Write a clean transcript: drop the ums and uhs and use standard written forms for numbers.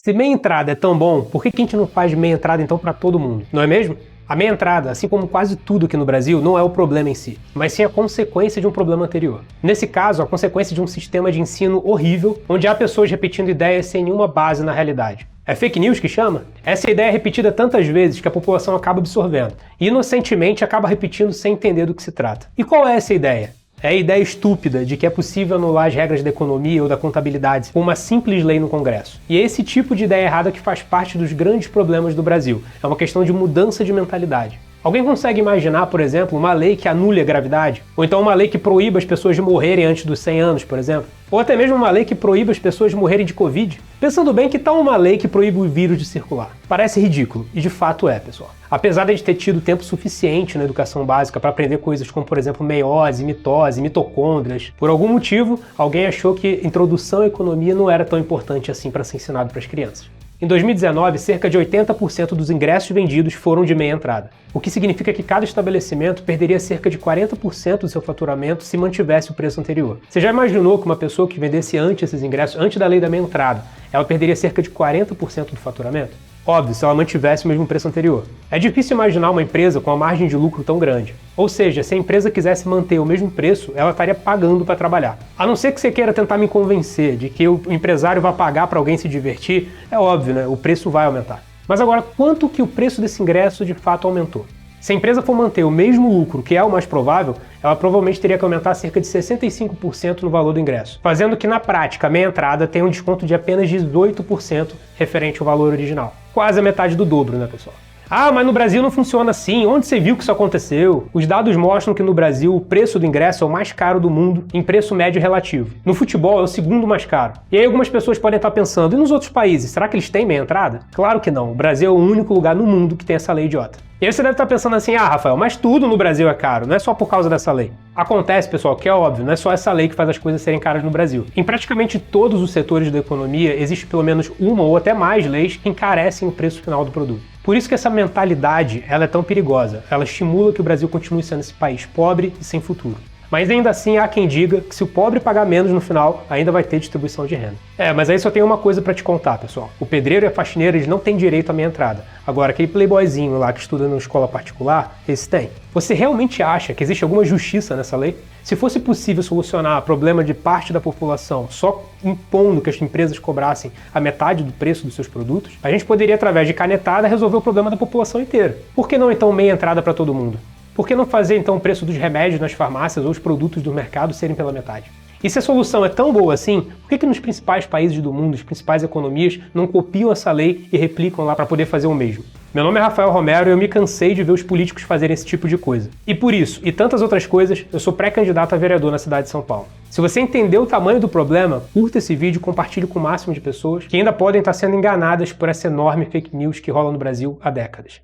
Se meia entrada é tão bom, por que a gente não faz meia entrada então para todo mundo? Não é mesmo? A meia entrada, assim como quase tudo aqui no Brasil, não é o problema em si, mas sim a consequência de um problema anterior. Nesse caso, a consequência de um sistema de ensino horrível, onde há pessoas repetindo ideias sem nenhuma base na realidade. É fake news que chama? Essa ideia é repetida tantas vezes que a população acaba absorvendo, e inocentemente acaba repetindo sem entender do que se trata. E qual é essa ideia? É a ideia estúpida de que é possível anular as regras da economia ou da contabilidade com uma simples lei no Congresso. E é esse tipo de ideia errada que faz parte dos grandes problemas do Brasil. É uma questão de mudança de mentalidade. Alguém consegue imaginar, por exemplo, uma lei que anule a gravidade? Ou então uma lei que proíba as pessoas de morrerem antes dos 100 anos, por exemplo? Ou até mesmo uma lei que proíba as pessoas de morrerem de Covid? Pensando bem, que tal uma lei que proíbe o vírus de circular? Parece ridículo, e de fato é, pessoal. Apesar de a gente ter tido tempo suficiente na educação básica para aprender coisas como, por exemplo, meiose, mitose, mitocôndrias, por algum motivo, alguém achou que introdução à economia não era tão importante assim para ser ensinado para as crianças. Em 2019, cerca de 80% dos ingressos vendidos foram de meia entrada, o que significa que cada estabelecimento perderia cerca de 40% do seu faturamento se mantivesse o preço anterior. Você já imaginou que uma pessoa que vendesse antes esses ingressos, antes da lei da meia entrada, ela perderia cerca de 40% do faturamento? Óbvio, se ela mantivesse o mesmo preço anterior. É difícil imaginar uma empresa com uma margem de lucro tão grande. Ou seja, se a empresa quisesse manter o mesmo preço, ela estaria pagando para trabalhar. A não ser que você queira tentar me convencer de que o empresário vai pagar para alguém se divertir, é óbvio, né? O preço vai aumentar. Mas agora, quanto que o preço desse ingresso de fato aumentou? Se a empresa for manter o mesmo lucro, que é o mais provável, ela provavelmente teria que aumentar cerca de 65% no valor do ingresso, fazendo que na prática a meia entrada tenha um desconto de apenas 18% referente ao valor original. Quase a metade do dobro, né, pessoal? Ah, mas no Brasil não funciona assim. Onde você viu que isso aconteceu? Os dados mostram que no Brasil o preço do ingresso é o mais caro do mundo em preço médio relativo. No futebol é o segundo mais caro. E aí algumas pessoas podem estar pensando, e nos outros países, será que eles têm meia entrada? Claro que não. O Brasil é o único lugar no mundo que tem essa lei idiota. E aí você deve estar pensando assim, ah, Rafael, mas tudo no Brasil é caro, não é só por causa dessa lei. Acontece, pessoal, que é óbvio, não é só essa lei que faz as coisas serem caras no Brasil. Em praticamente todos os setores da economia, existe pelo menos uma ou até mais leis que encarecem o preço final do produto. Por isso que essa mentalidade ela é tão perigosa. Ela estimula que o Brasil continue sendo esse país pobre e sem futuro. Mas ainda assim há quem diga que se o pobre pagar menos no final, ainda vai ter distribuição de renda. Mas aí só tem uma coisa pra te contar, pessoal. O pedreiro e a faxineira, eles não têm direito à meia entrada. Agora, aquele playboyzinho lá que estuda numa escola particular, esse tem. Você realmente acha que existe alguma justiça nessa lei? Se fosse possível solucionar o problema de parte da população só impondo que as empresas cobrassem a metade do preço dos seus produtos, a gente poderia, através de canetada, resolver o problema da população inteira. Por que não, então, meia entrada para todo mundo? Por que não fazer, então, o preço dos remédios nas farmácias ou os produtos do mercado serem pela metade? E se a solução é tão boa assim, por que nos principais países do mundo, as principais economias, não copiam essa lei e replicam lá para poder fazer o mesmo? Meu nome é Rafael Romero e eu me cansei de ver os políticos fazerem esse tipo de coisa. E por isso, e tantas outras coisas, eu sou pré-candidato a vereador na cidade de São Paulo. Se você entendeu o tamanho do problema, curta esse vídeo e compartilhe com o máximo de pessoas que ainda podem estar sendo enganadas por essa enorme fake news que rola no Brasil há décadas.